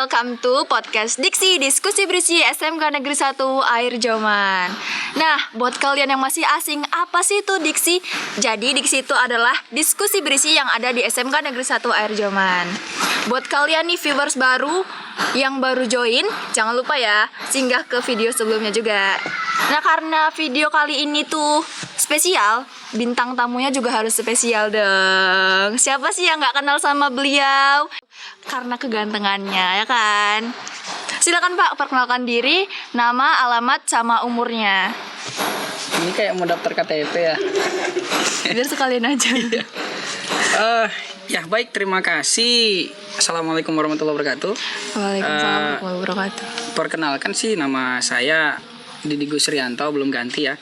welcome to podcast Diksi, diskusi berisi SMK Negeri 1 Air Joman. Nah, buat kalian yang masih asing, apa sih itu Diksi? Jadi Diksi itu adalah diskusi berisi yang ada di SMK Negeri 1 Air Joman. Buat kalian nih viewers baru yang baru join, jangan lupa ya singgah ke video sebelumnya juga. Nah, karena video kali ini tuh spesial, bintang tamunya juga harus spesial dong. Siapa sih yang gak kenal sama beliau? Karena kegantengannya, ya kan? Silakan Pak, perkenalkan diri, nama, alamat, sama umurnya. Ini kayak mau daftar KTP ya. Biar sekalian aja. Ya baik, terima kasih. Assalamualaikum warahmatullahi wabarakatuh. Waalaikumsalam warahmatullahi wabarakatuh. Perkenalkan sih, nama saya Didi Gusrianto, belum ganti ya.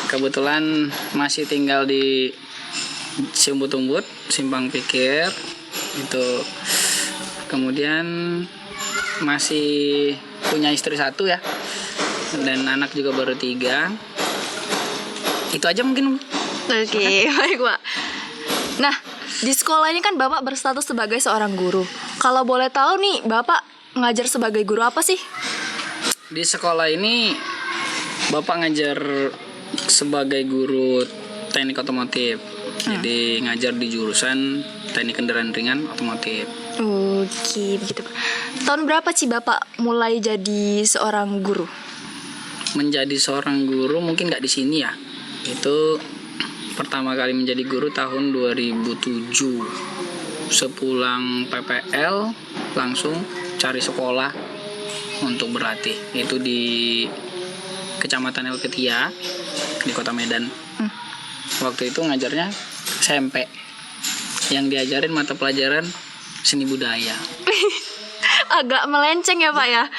Kebetulan masih tinggal di Siumbut-Umbut, Simpang Pikir itu. Kemudian masih punya istri 1 ya, dan anak juga baru 3. Itu aja mungkin. Oke, baik Pak. Nah, di sekolah ini kan Bapak berstatus sebagai seorang guru. Kalau boleh tahu nih, Bapak ngajar sebagai guru apa sih? Di sekolah ini Bapak ngajar sebagai guru teknik otomotif. Jadi ngajar di jurusan teknik kendaraan ringan otomotif. Oke, begitu Pak. Tahun berapa sih Bapak mulai jadi seorang guru? Menjadi seorang guru mungkin nggak di sini ya. Itu pertama kali menjadi guru tahun 2007. Sepulang PPL langsung cari sekolah untuk berlatih. Itu di Kecamatan El Ketia di Kota Medan. Waktu itu ngajarnya SMP. Yang diajarin mata pelajaran seni budaya. Agak melenceng ya Pak ya?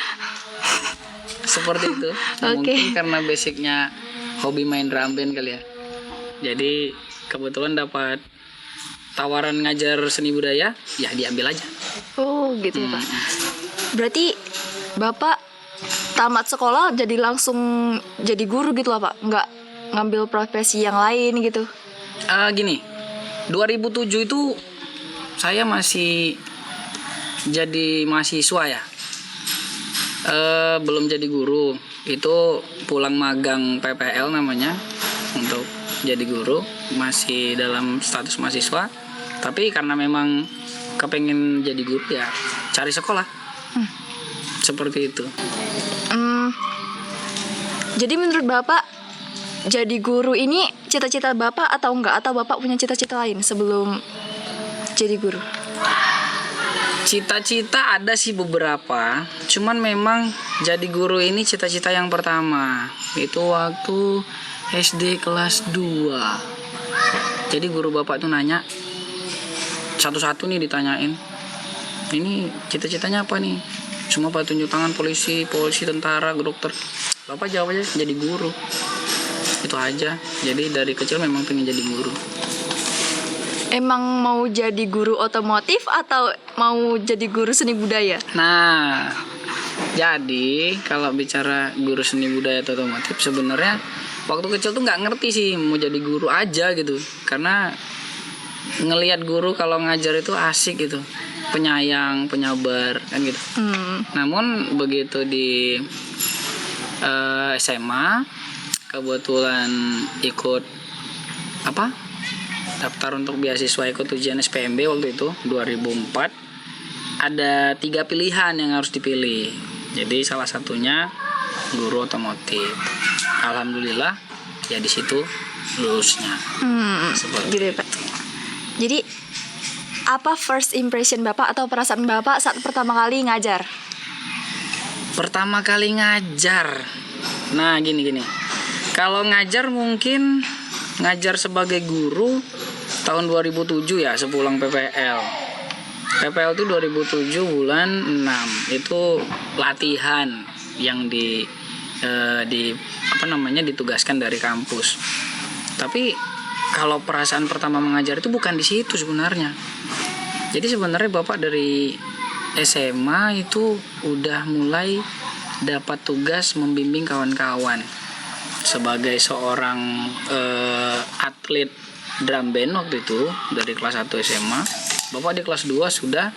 Seperti itu. Nah, mungkin karena basicnya hobi main drum band kali ya. Jadi kebetulan dapat tawaran ngajar seni budaya, ya diambil aja. Oh gitu ya Pak. Berarti Bapak tamat sekolah jadi langsung jadi guru gitu lah Pak? Nggak ngambil profesi yang lain gitu? Gini, 2007 itu saya masih jadi mahasiswa ya. Belum jadi guru. Itu pulang magang PPL namanya untuk jadi guru, masih dalam status mahasiswa. Tapi karena memang kepengen jadi guru ya cari sekolah. Seperti itu. Jadi menurut Bapak jadi guru ini cita-cita Bapak atau enggak? Atau Bapak punya cita-cita lain sebelum jadi guru? Cita-cita ada sih beberapa, cuman memang jadi guru ini cita-cita yang pertama. Itu waktu SD kelas 2. Jadi guru Bapak tuh nanya satu-satu nih, ditanyain, ini cita-citanya apa nih? Semua pada tunjuk tangan, polisi, tentara, dokter. Bapak jawab aja jadi guru. Itu aja. Jadi dari kecil memang pengen jadi guru. Emang mau jadi guru otomotif atau mau jadi guru seni budaya? Nah, jadi kalau bicara guru seni budaya atau otomotif, sebenarnya waktu kecil tuh nggak ngerti sih mau jadi guru aja gitu. Karena ngelihat guru kalau ngajar itu asik gitu, penyayang, penyabar kan gitu. Namun begitu di SMA kebetulan ikut daftar untuk beasiswa, ikut ujian SPMB waktu itu 2004. Ada 3 pilihan yang harus dipilih. Jadi salah satunya guru otomotif. Alhamdulillah ya di situ lulusnya. Gitu ya Pak. Jadi apa first impression Bapak atau perasaan Bapak saat pertama kali ngajar? Pertama kali ngajar. Nah, gini. Kalau ngajar mungkin ngajar sebagai guru tahun 2007 ya, sepulang PPL. PPL itu 2007 bulan 6. Itu latihan yang ditugaskan dari kampus. Tapi kalau perasaan pertama mengajar itu bukan di situ sebenarnya. Jadi sebenarnya Bapak dari SMA itu udah mulai dapat tugas membimbing kawan-kawan sebagai seorang atlet drum band waktu itu dari kelas 1 SMA. Bapak di kelas 2 sudah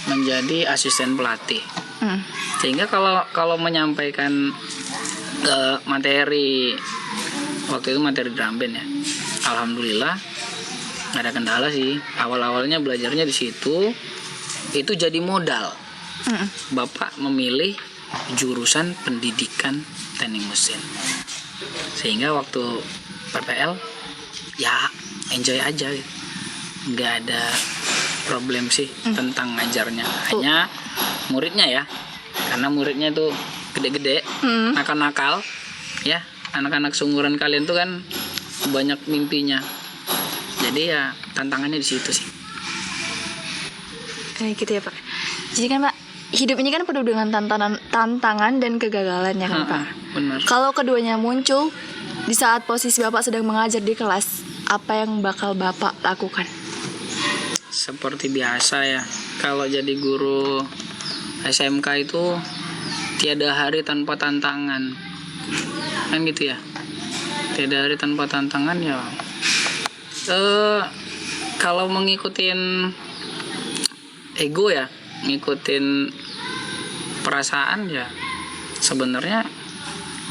menjadi asisten pelatih. Hmm. Sehingga kalau menyampaikan materi, waktu itu materi drum band ya, alhamdulillah nggak ada kendala sih. Awal-awalnya belajarnya di situ, itu jadi modal. Hmm. Bapak memilih jurusan pendidikan teknik mesin, sehingga waktu PPL ya enjoy aja, nggak ada problem sih tentang ngajarnya. Hanya muridnya ya, karena muridnya tuh gede-gede, nakal-nakal ya, anak-anak seumuran kalian tuh kan banyak mimpinya, jadi ya tantangannya di situ sih. Kayak gitu ya Pak. Jadi kan Pak, hidup ini kan penuh dengan tantangan dan kegagalan ya kan Pak. Benar. Kalau keduanya muncul di saat posisi Bapak sedang mengajar di kelas, apa yang bakal Bapak lakukan? Seperti biasa ya, kalau jadi guru SMK itu tiada hari tanpa tantangan, kan gitu ya. Tiada hari tanpa tantangan ya. Kalau mengikutin ego ya, ngikutin perasaan ya, sebenarnya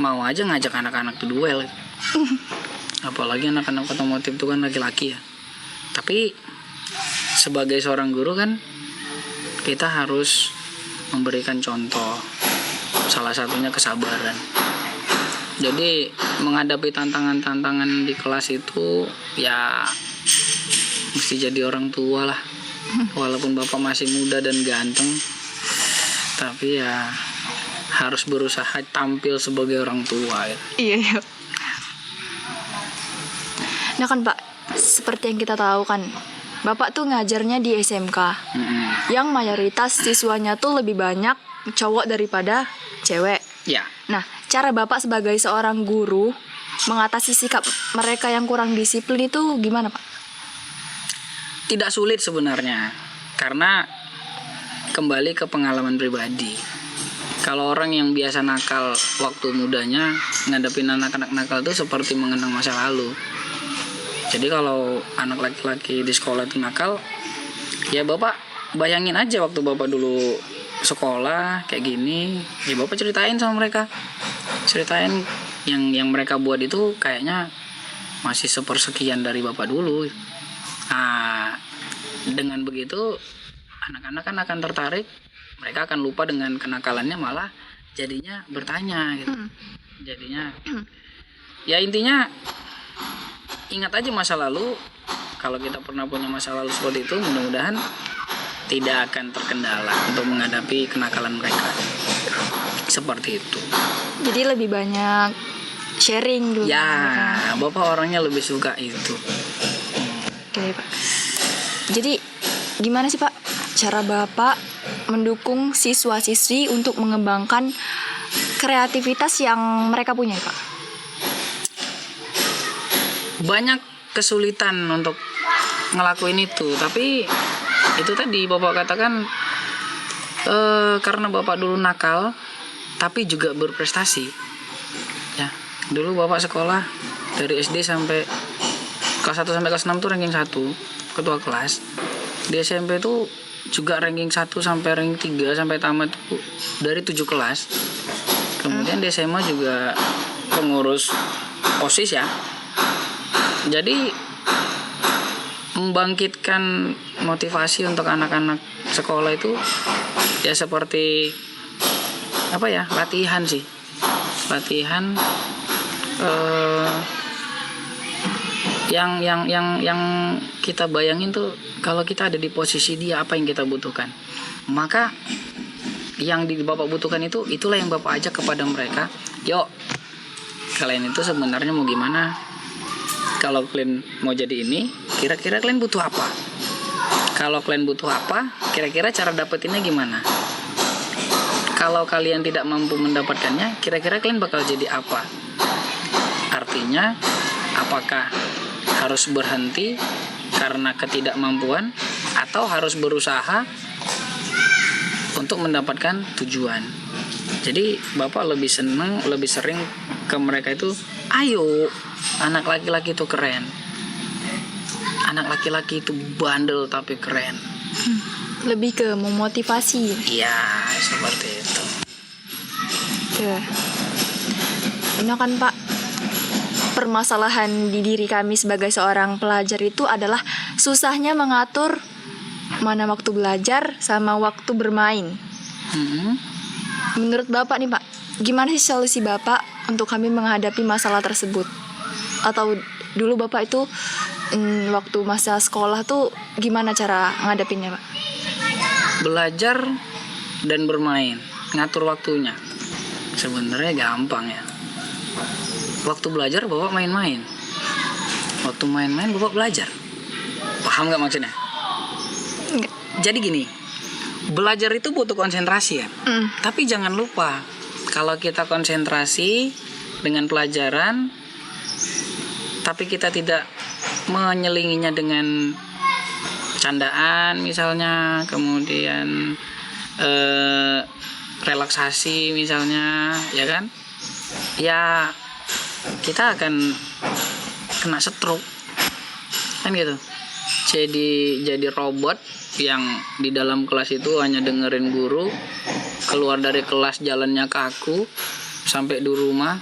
mau aja ngajak anak-anak tuh duel. Apalagi anak-anak otomotif itu kan laki-laki ya. Tapi sebagai seorang guru kan kita harus memberikan contoh, salah satunya kesabaran. Jadi menghadapi tantangan-tantangan di kelas itu ya mesti jadi orang tua lah. Walaupun bapak masih muda dan ganteng, tapi ya harus berusaha tampil sebagai orang tua ya. Iya. Nah kan Pak, seperti yang kita tahu kan, Bapak tuh ngajarnya di SMK, yang mayoritas siswanya tuh lebih banyak cowok daripada cewek. Ya. Nah, cara Bapak sebagai seorang guru mengatasi sikap mereka yang kurang disiplin itu gimana Pak? Tidak sulit sebenarnya, karena kembali ke pengalaman pribadi. Kalau orang yang biasa nakal waktu mudanya, ngadepin anak-anak nakal itu seperti mengenang masa lalu. Jadi kalau anak laki-laki di sekolah itu nakal, ya bapak bayangin aja waktu bapak dulu sekolah kayak gini, ya bapak ceritain sama mereka, ceritain yang mereka buat itu kayaknya masih sepersekian dari bapak dulu. Nah, dengan begitu anak-anak kan akan tertarik, mereka akan lupa dengan kenakalannya, malah jadinya bertanya gitu. Jadinya ya intinya ingat aja masa lalu. Kalau kita pernah punya masa lalu seperti itu, mudah-mudahan tidak akan terkendala untuk menghadapi kenakalan mereka. Seperti itu. Jadi lebih banyak sharing dulu. Ya, bapak orangnya lebih suka itu. Oke Pak. Jadi gimana sih Pak cara Bapak mendukung siswa-siswi untuk mengembangkan kreativitas yang mereka punya Pak? Banyak kesulitan untuk ngelakuin itu, tapi itu tadi bapak katakan, karena bapak dulu nakal tapi juga berprestasi ya. Dulu bapak sekolah dari SD sampai kelas 1 sampai kelas 6 tuh ranking 1, ketua kelas. Di SMP tuh juga ranking 1 sampai ranking 3 sampai tamat tuh dari 7 kelas. Kemudian di SMA juga pengurus OSIS ya. Jadi membangkitkan motivasi untuk anak-anak sekolah itu ya seperti apa ya, latihan sih, latihan yang kita bayangin tuh, kalau kita ada di posisi dia apa yang kita butuhkan, maka yang bapak butuhkan itulah yang bapak ajak kepada mereka. Yuk, kalian itu sebenarnya mau gimana? Kalau kalian mau jadi ini, kira-kira kalian butuh apa? Kalau kalian butuh apa, kira-kira cara dapetinnya gimana? Kalau kalian tidak mampu mendapatkannya, kira-kira kalian bakal jadi apa? Artinya, apakah harus berhenti karena ketidakmampuan, atau harus berusaha untuk mendapatkan tujuan? Jadi bapak lebih seneng, lebih sering ke mereka itu, ayo, anak laki-laki itu keren, anak laki-laki itu bandel tapi keren. Lebih ke memotivasi. Iya, seperti itu. Ya. Ini kan Pak, permasalahan di diri kami sebagai seorang pelajar itu adalah susahnya mengatur mana waktu belajar sama waktu bermain. Mm-mm. Menurut Bapak nih Pak, gimana sih solusi Bapak untuk kami menghadapi masalah tersebut? Atau dulu Bapak itu waktu masa sekolah tuh gimana cara ngadepinnya Pak? Belajar dan bermain, ngatur waktunya. Sebenarnya gampang ya. Waktu belajar Bapak main-main. Waktu main-main Bapak belajar. Paham nggak maksudnya? Enggak. Jadi gini, belajar itu butuh konsentrasi ya. Tapi jangan lupa, kalau kita konsentrasi dengan pelajaran, tapi kita tidak menyelinginya dengan candaan misalnya, kemudian relaksasi misalnya, ya kan? Ya kita akan kena stroke, kan gitu. Jadi robot yang di dalam kelas itu hanya dengerin guru, keluar dari kelas jalannya kaku, sampai di rumah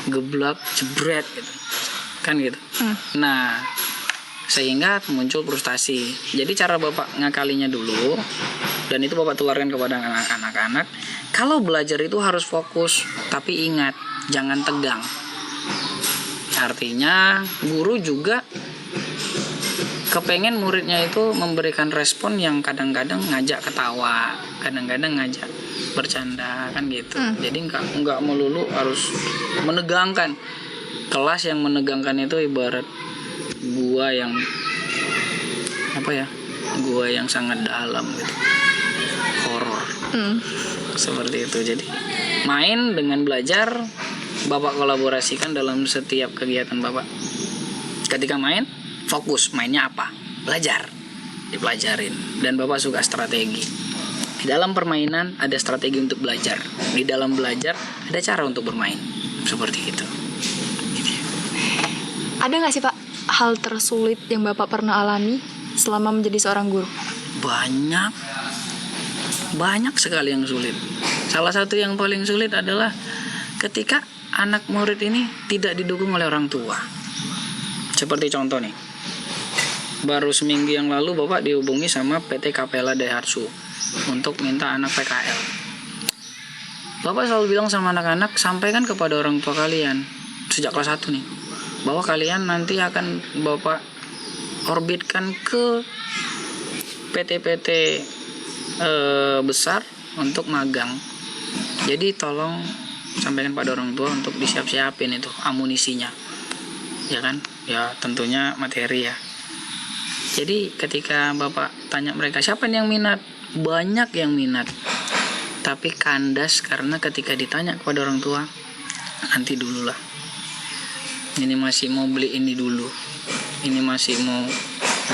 geblak jebret gitu, kan gitu. Nah, sehingga muncul frustasi. Jadi cara Bapak ngakalinya dulu, dan itu Bapak tularkan kepada anak-anak. Kalau belajar itu harus fokus, tapi ingat jangan tegang. Artinya guru juga kepengen muridnya itu memberikan respon yang kadang-kadang ngajak ketawa, kadang-kadang ngajak bercanda, kan gitu. Jadi nggak melulu harus menegangkan. Kelas yang menegangkan itu ibarat gua yang gua yang sangat dalam gitu, horor. Seperti itu. Jadi main dengan belajar Bapak kolaborasikan dalam setiap kegiatan Bapak. Ketika main, fokus mainnya apa? Belajar, dipelajarin. Dan Bapak suka strategi. Di dalam permainan ada strategi untuk belajar. Di dalam belajar ada cara untuk bermain. Seperti itu. Ada nggak sih Pak hal tersulit yang Bapak pernah alami selama menjadi seorang guru? Banyak sekali yang sulit. Salah satu yang paling sulit adalah ketika anak murid ini tidak didukung oleh orang tua. Seperti contoh nih, baru seminggu yang lalu Bapak dihubungi sama PT Kapela Daihatsu untuk minta anak PKL. Bapak selalu bilang sama anak-anak, sampaikan kepada orang tua kalian sejak kelas 1 nih, bahwa kalian nanti akan Bapak orbitkan ke PT-PT besar untuk magang. Jadi tolong sampaikan pada orang tua untuk disiap-siapin itu amunisinya, ya kan? Ya tentunya materi ya. Jadi ketika Bapak tanya mereka siapa yang minat, banyak yang minat, tapi kandas karena ketika ditanya kepada orang tua, nanti dulu lah, ini masih mau beli ini dulu, ini masih mau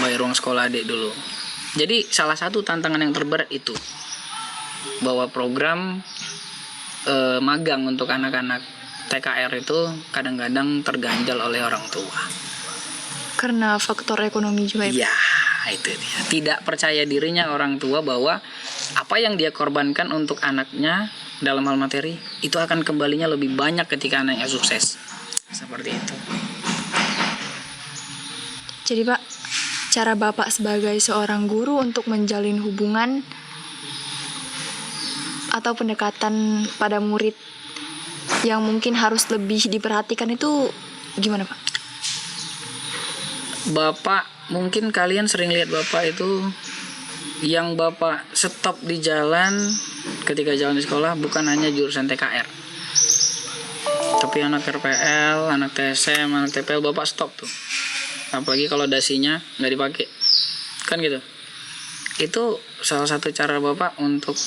bayar uang sekolah adik dulu. Jadi salah satu tantangan yang terberat itu, bahwa program magang untuk anak-anak TKR itu kadang-kadang terganjal oleh orang tua. Karena faktor ekonomi juga ya? Iya, itu dia. Tidak percaya dirinya orang tua bahwa apa yang dia korbankan untuk anaknya dalam hal materi itu akan kembalinya lebih banyak ketika anaknya sukses. Seperti itu. Jadi Pak, cara Bapak sebagai seorang guru untuk menjalin hubungan atau pendekatan pada murid yang mungkin harus lebih diperhatikan itu gimana Pak? Bapak, mungkin kalian sering lihat Bapak itu yang Bapak stop di jalan ketika jalan di sekolah bukan hanya jurusan TKR, tapi anak RPL, anak TSM, anak TPL Bapak stop tuh. Apalagi kalau dasinya nggak dipakai, kan gitu. Itu salah satu cara Bapak untuk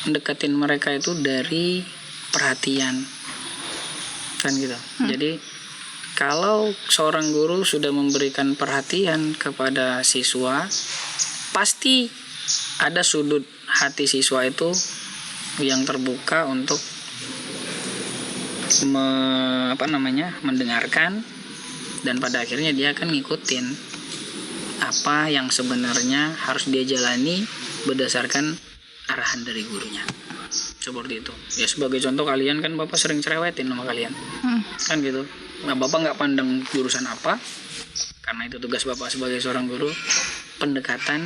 mendekatin mereka itu dari perhatian, kan gitu. Jadi kalau seorang guru sudah memberikan perhatian kepada siswa, pasti ada sudut hati siswa itu yang terbuka untuk mendengarkan, dan pada akhirnya dia akan ngikutin apa yang sebenarnya harus dia jalani berdasarkan arahan dari gurunya. Seperti itu. Ya sebagai contoh, kalian kan bapak sering cerewetin sama kalian. Kan gitu. Nah bapak nggak pandang jurusan apa, karena itu tugas bapak sebagai seorang guru. Pendekatan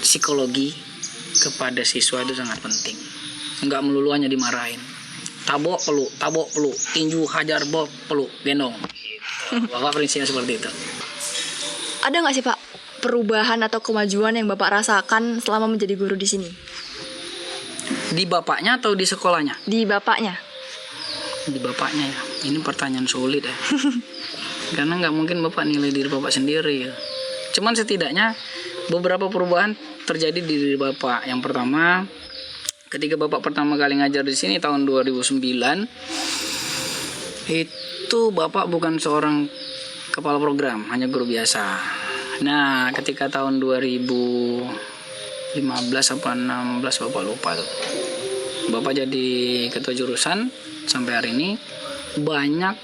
psikologi kepada siswa itu sangat penting. Nggak melulu hanya dimarahin. Tabok peluk, tinju hajar bok peluk, gendong. Gitu. Bapak prinsipnya seperti itu. Ada nggak sih Pak perubahan atau kemajuan yang Bapak rasakan selama menjadi guru di sini? Di bapaknya atau di sekolahnya? Di Bapaknya. Di bapaknya ya. Ini pertanyaan sulit ya. Karena nggak mungkin bapak nilai diri bapak sendiri ya. Cuman setidaknya beberapa perubahan terjadi di diri bapak. Yang pertama, ketika bapak pertama kali ngajar di sini tahun 2009, itu bapak bukan seorang kepala program, hanya guru biasa. Nah, ketika tahun 2015 apa 16 bapak lupa tuh. Bapak jadi ketua jurusan sampai hari ini, banyak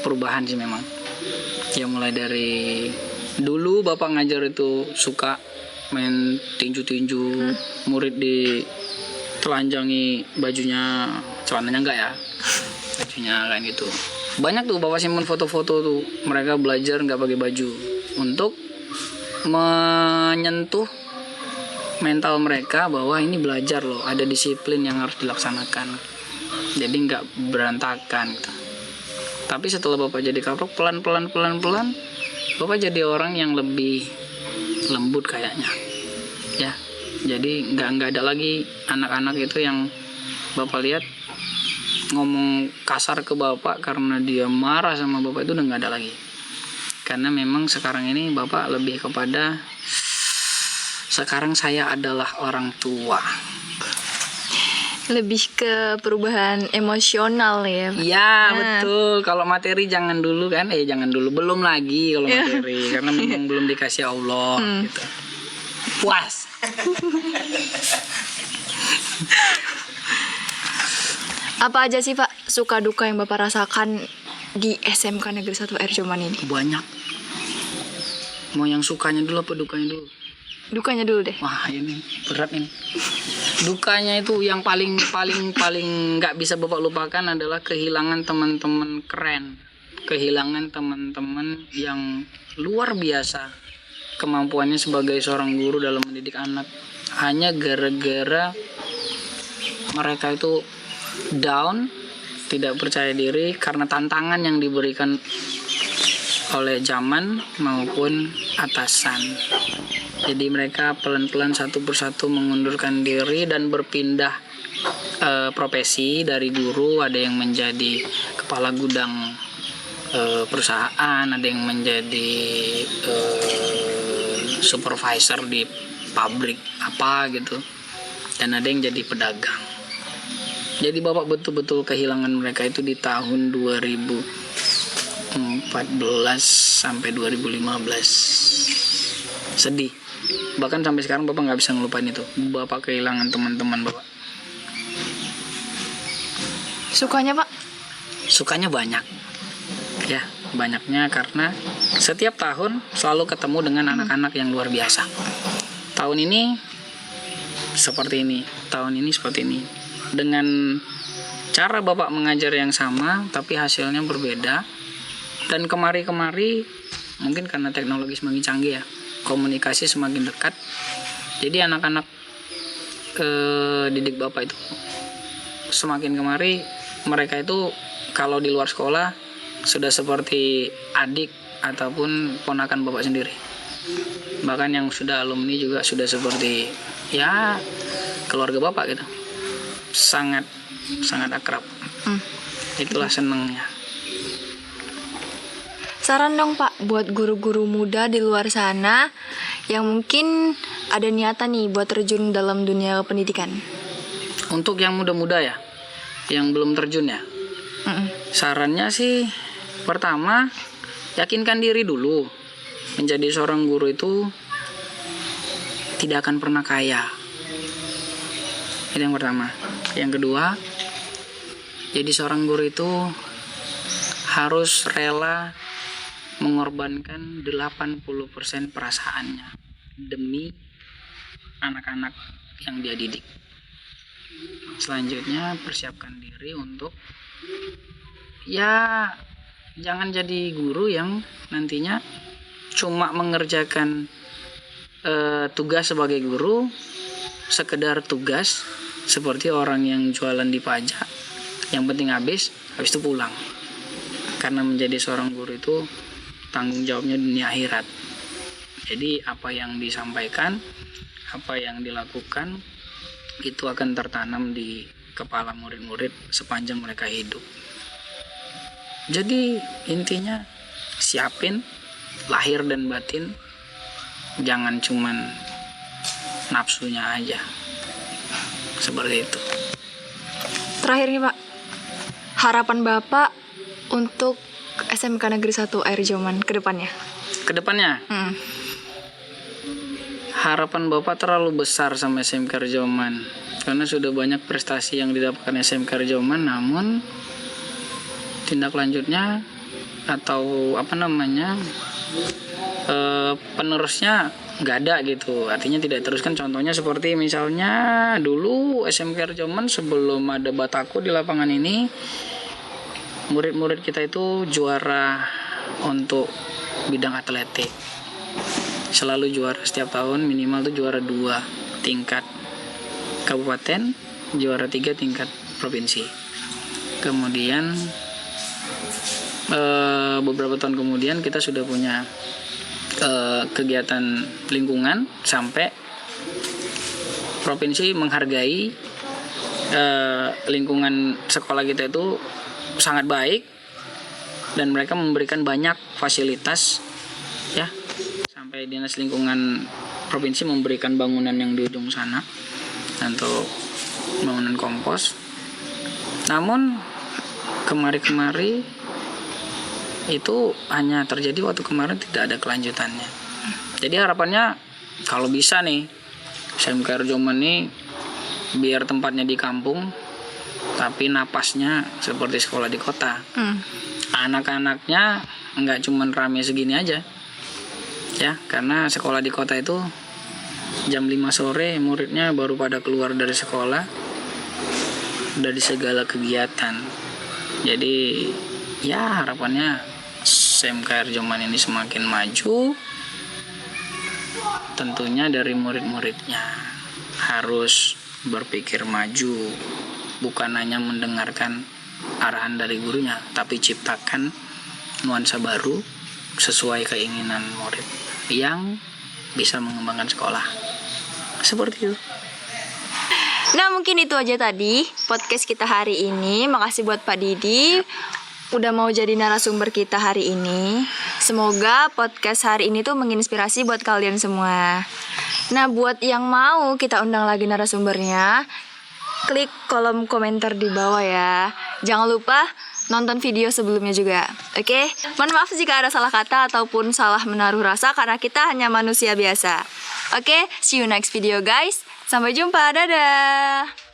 perubahan sih memang. Ya mulai dari dulu bapak ngajar itu suka main tinju-tinju, murid ditelanjangi bajunya, celananya enggak ya, bajunya kayak gitu. Banyak tuh bapak simpen foto-foto tuh mereka belajar nggak pakai baju untuk menyentuh mental mereka bahwa ini belajar loh, ada disiplin yang harus dilaksanakan, jadi nggak berantakan gitu. Tapi setelah bapak jadi kaprok, pelan bapak jadi orang yang lebih lembut kayaknya ya. Jadi nggak ada lagi anak-anak itu yang bapak lihat ngomong kasar ke bapak karena dia marah sama bapak, itu udah nggak ada lagi. Karena memang sekarang ini bapak lebih kepada sekarang saya adalah orang tua. Lebih ke perubahan emosional ya Pak? Iya betul. Kalau materi jangan dulu kan, jangan dulu, belum lagi kalau materi karena memang belum dikasih Allah gitu. Puas. Apa aja sih Pak suka duka yang Bapak rasakan di SMK Negeri 1 Air Joman ini? Banyak. Mau yang sukanya dulu apa dukanya dulu? Dukanya dulu deh. Wah ini berat ini. Dukanya itu yang paling nggak bisa bapak lupakan adalah kehilangan teman-teman keren, kehilangan teman-teman yang luar biasa kemampuannya sebagai seorang guru dalam mendidik anak, hanya gara-gara mereka itu down, tidak percaya diri karena tantangan yang diberikan oleh zaman maupun atasan. Jadi mereka pelan-pelan satu persatu mengundurkan diri dan berpindah profesi dari guru. Ada yang menjadi kepala gudang perusahaan, ada yang menjadi supervisor di pabrik apa gitu, dan ada yang jadi pedagang. Jadi bapak betul-betul kehilangan mereka itu di tahun 2014 sampai 2015. Sedih. Bahkan sampai sekarang bapak nggak bisa ngelupain itu. Bapak kehilangan teman-teman bapak. Sukanya Pak? Sukanya banyak. Ya, banyaknya karena setiap tahun selalu ketemu dengan anak-anak yang luar biasa. Tahun ini seperti ini, tahun ini seperti ini. Dengan cara bapak mengajar yang sama tapi hasilnya berbeda. Dan kemari-kemari mungkin karena teknologi semakin canggih ya, komunikasi semakin dekat. Jadi anak-anak didik bapak itu semakin kemari mereka itu kalau di luar sekolah sudah seperti adik ataupun ponakan bapak sendiri. Bahkan yang sudah alumni juga sudah seperti ya keluarga bapak gitu. Sangat akrab. Itulah senangnya. Saran dong Pak buat guru-guru muda di luar sana yang mungkin ada niatan nih buat terjun dalam dunia pendidikan. Untuk yang muda-muda ya, yang belum terjun ya, sarannya sih pertama yakinkan diri dulu. Menjadi seorang guru itu tidak akan pernah kaya. Itu yang pertama. Yang kedua, jadi seorang guru itu harus rela mengorbankan 80% perasaannya demi anak-anak yang dia didik. Selanjutnya persiapkan diri untuk ya jangan jadi guru yang nantinya cuma mengerjakan tugas sebagai guru, sekedar tugas seperti orang yang jualan di pajak, yang penting habis itu pulang. Karena menjadi seorang guru itu tanggung jawabnya dunia akhirat. Jadi apa yang disampaikan, apa yang dilakukan itu akan tertanam di kepala murid-murid sepanjang mereka hidup. Jadi intinya siapin lahir dan batin, jangan cuman nafsunya aja. Seperti itu. Terakhir nih Pak, harapan Bapak untuk SMK Negeri 1 Air Joman ke depannya? Kedepannya harapan Bapak terlalu besar sama SMK Air Joman, karena sudah banyak prestasi yang didapatkan SMK Air Joman, namun tindak lanjutnya atau penerusnya nggak ada gitu, artinya tidak teruskan. Contohnya seperti misalnya dulu SMK Air Joman sebelum ada Batako di lapangan ini, murid-murid kita itu juara untuk bidang atletik, selalu juara setiap tahun, minimal tuh juara 2 tingkat kabupaten, juara 3 tingkat provinsi. Kemudian beberapa tahun kemudian kita sudah punya kegiatan lingkungan sampai provinsi menghargai lingkungan sekolah kita itu sangat baik dan mereka memberikan banyak fasilitas ya, sampai dinas lingkungan provinsi memberikan bangunan yang di ujung sana untuk bangunan kompos. Namun kemari-kemari itu hanya terjadi waktu kemarin, tidak ada kelanjutannya. Jadi harapannya kalau bisa nih SMK Air Joman nih biar tempatnya di kampung tapi napasnya seperti sekolah di kota. Anak-anaknya nggak cuman rame segini aja ya, karena sekolah di kota itu jam 5 sore muridnya baru pada keluar dari sekolah, dari segala kegiatan. Jadi ya harapannya SMK Air Joman ini semakin maju, tentunya dari murid-muridnya harus berpikir maju, bukan hanya mendengarkan arahan dari gurunya, tapi ciptakan nuansa baru sesuai keinginan murid yang bisa mengembangkan sekolah. Seperti itu. Nah mungkin itu aja tadi podcast kita hari ini. Makasih buat Pak Didi udah mau jadi narasumber kita hari ini. Semoga podcast hari ini tuh menginspirasi buat kalian semua. Nah buat yang mau kita undang lagi narasumbernya, klik kolom komentar di bawah ya. Jangan lupa nonton video sebelumnya juga. Oke? Mohon maaf jika ada salah kata ataupun salah menaruh rasa, karena kita hanya manusia biasa. Oke? See you next video guys. Sampai jumpa. Dadah.